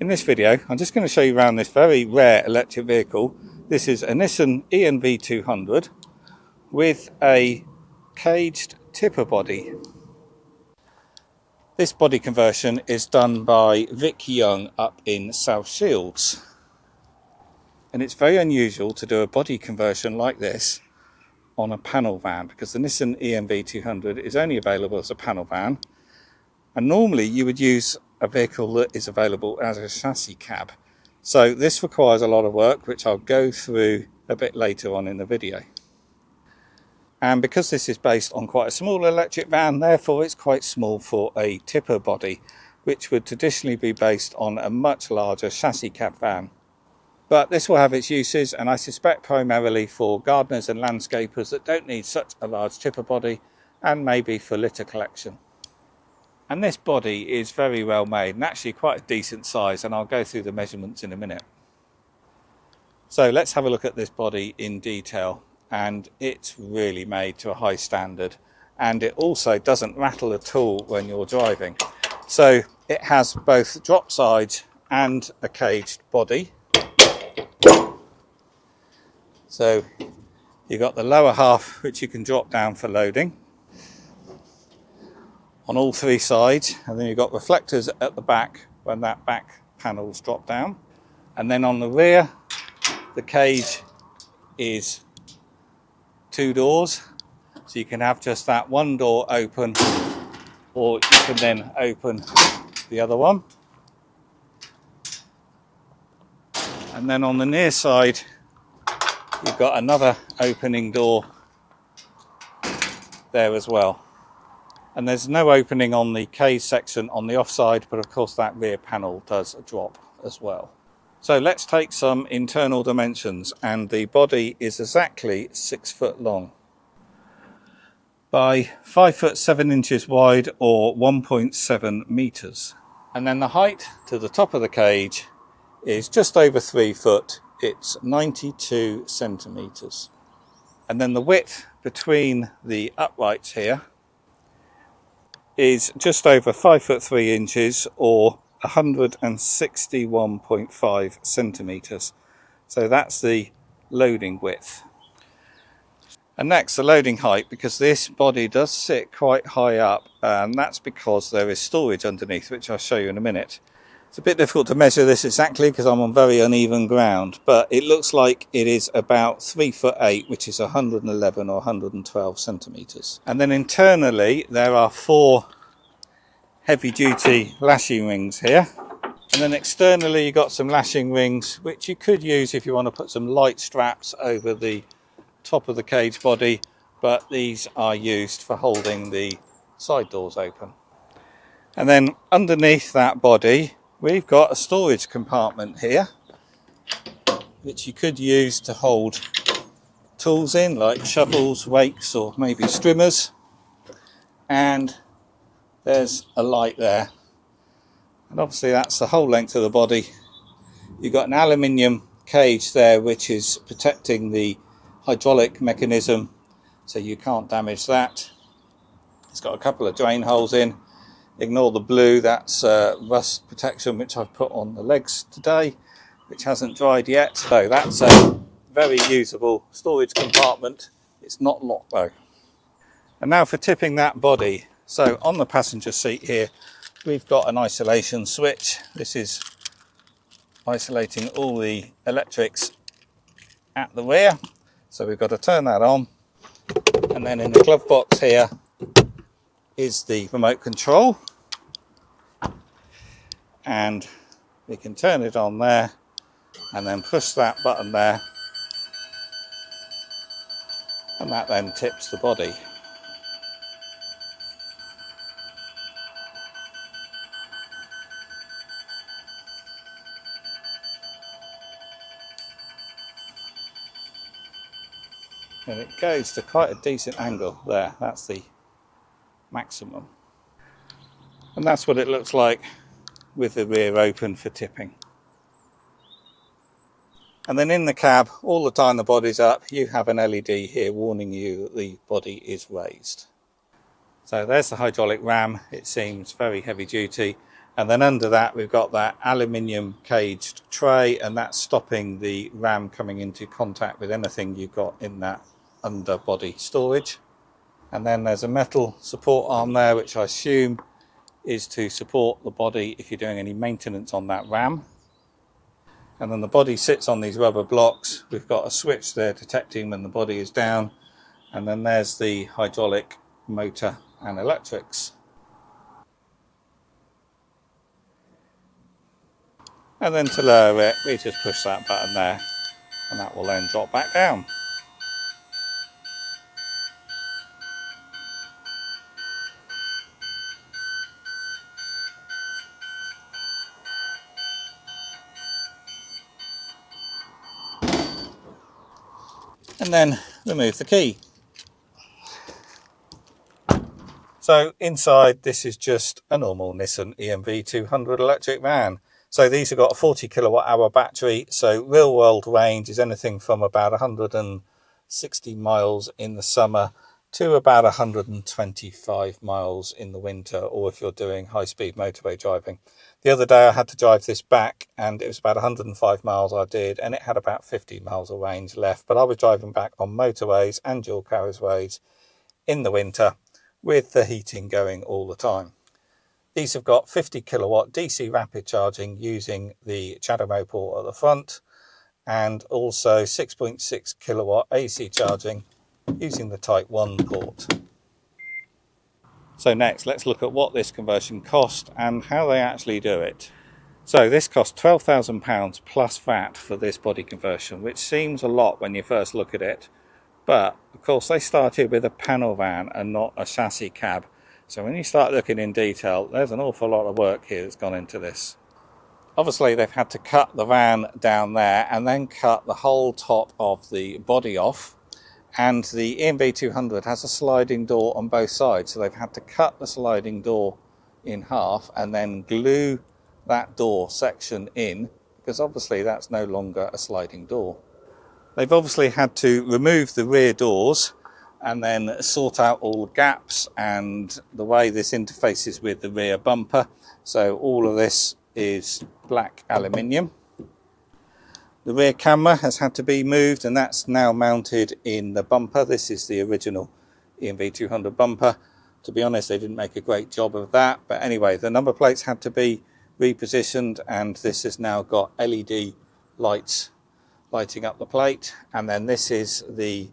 In this video, I'm just going to show you around this very rare electric vehicle. This is a Nissan E-NV200 with a caged tipper body. This body conversion is done by Vic Young up in South Shields. And it's very unusual to do a body conversion like this on a panel van, because the Nissan E-NV200 is only available as a panel van. And normally you would use a vehicle that is available as a chassis cab. So this requires a lot of work, which I'll go through a bit later on in the video. And because this is based on quite a small electric van, therefore it's quite small for a tipper body, which would traditionally be based on a much larger chassis cab van. But this will have its uses, and I suspect primarily for gardeners and landscapers that don't need such a large tipper body, and maybe for litter collection. And this body is very well made and actually quite a decent size, and I'll go through the measurements in a minute. So let's have a look at this body in detail, and it's really made to a high standard, and it also doesn't rattle at all when you're driving. So it has both drop sides and a caged body. So you've got the lower half which you can drop down for loading on all three sides, and then you've got reflectors at the back when that back panel's drop down. And then on the rear, the cage is two doors, so you can have just that one door open, or you can then open the other one. And then on the near side, you've got another opening door there as well. And there's no opening on the cage section on the offside, but of course that rear panel does drop as well. So let's take some internal dimensions, and the body is exactly 6 foot long by 5 foot 7 inches wide, or 1.7 meters. And then the height to the top of the cage is just over 3 foot. It's 92 centimeters. And then the width between the uprights here is just over 5 foot 3 inches, or 161.5 centimeters. So that's the loading width. And next, the loading height, because this body does sit quite high up, and that's because there is storage underneath, which I'll show you in a minute. It's a bit difficult to measure this exactly because I'm on very uneven ground, but it looks like it is about 3 foot 8, which is 111 or 112 centimeters. And then internally there are 4 heavy duty lashing rings here. And then externally you've got some lashing rings, which you could use if you want to put some light straps over the top of the cage body, but these are used for holding the side doors open. And then underneath that body, we've got a storage compartment here, which you could use to hold tools in, like shovels, rakes, or maybe strimmers. And there's a light there. And obviously that's the whole length of the body. You've got an aluminium cage there, which is protecting the hydraulic mechanism, so you can't damage that. It's got a couple of drain holes in. Ignore the blue, that's rust protection which I've put on the legs today, which hasn't dried yet. So that's a very usable storage compartment. It's not locked though. And now for tipping that body. So on the passenger seat here, we've got an isolation switch. This is isolating all the electrics at the rear. So we've got to turn that on. And then in the glove box here is the remote control, and we can turn it on there and then push that button there, and that then tips the body. And it goes to quite a decent angle there. That's the maximum. And that's what it looks like with the rear open for tipping. And then in the cab, all the time the body's up, you have an LED here warning you that the body is raised. So there's the hydraulic ram. It seems very heavy duty, And then under that we've got that aluminium caged tray, and that's stopping the ram coming into contact with anything you've got in that underbody storage. And then there's a metal support arm there, which I assume is to support the body if you're doing any maintenance on that ram. And then the body sits on these rubber blocks. We've got a switch there detecting when the body is down, and then there's the hydraulic motor and electrics. And then to lower it, we just push that button there, and that will then drop back down. And then remove the key. So inside, this is just a normal Nissan E-NV200 electric van. So these have got a 40 kilowatt hour battery, so real world range is anything from about 160 miles in the summer to about 125 miles in the winter, or if you're doing high speed motorway driving. The other day I had to drive this back, and it was about 105 miles I did, and it had about 50 miles of range left, but I was driving back on motorways and dual carriageways in the winter with the heating going all the time. These have got 50 kilowatt DC rapid charging using the Dynamo port at the front, and also 6.6 kilowatt AC charging using the Type 1 port. So next, let's look at what this conversion cost and how they actually do it. So this cost £12,000 plus VAT for this body conversion, which seems a lot when you first look at it. But of course they started with a panel van and not a chassis cab. So when you start looking in detail, there's an awful lot of work here that's gone into this. Obviously they've had to cut the van down there and then cut the whole top of the body off. And the E-NV200 has a sliding door on both sides. So they've had to cut the sliding door in half and then glue that door section in, because obviously that's no longer a sliding door. They've obviously had to remove the rear doors and then sort out all the gaps and the way this interfaces with the rear bumper. So all of this is black aluminium. The rear camera has had to be moved, and that's now mounted in the bumper. This is the original E-NV200 bumper. To be honest, they didn't make a great job of that, but anyway, the number plates had to be repositioned, and this has now got LED lights lighting up the plate. And then this is the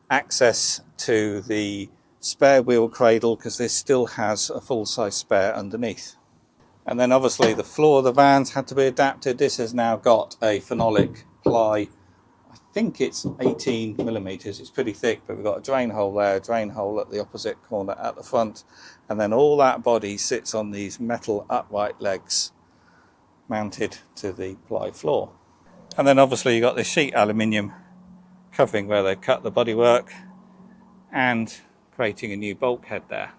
access to the spare wheel cradle, because this still has a full-size spare underneath. And then obviously the floor of the vans had to be adapted. This has now got a phenolic ply. I think it's 18 millimeters. It's pretty thick, but we've got a drain hole there, a drain hole at the opposite corner at the front. And then all that body sits on these metal upright legs mounted to the ply floor. And then obviously you've got this sheet aluminium covering where they've cut the bodywork and creating a new bulkhead there.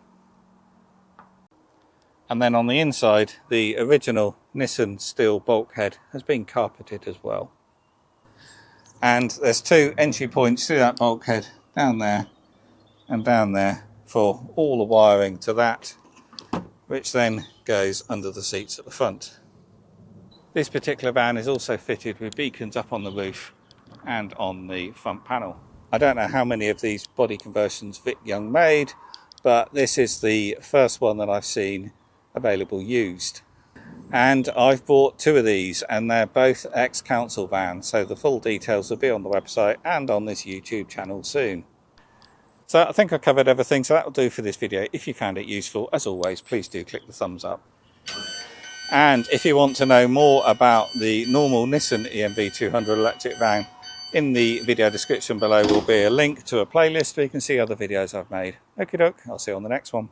And then on the inside, the original Nissan steel bulkhead has been carpeted as well. And there's two entry points through that bulkhead, down there and down there, for all the wiring to that, which then goes under the seats at the front. This particular van is also fitted with beacons up on the roof and on the front panel. I don't know how many of these body conversions Vic Young made, but this is the first one that I've seen available used. And I've bought two of these, and they're both ex-council vans, so the full details will be on the website and on this YouTube channel soon. So I think I covered everything, so that will do for this video. If you found it useful, as always, please do click the thumbs up. And if you want to know more about the normal Nissan E-NV200 electric van, in the video description below will be a link to a playlist where you can see other videos I've made. Okie doke, I'll see you on the next one.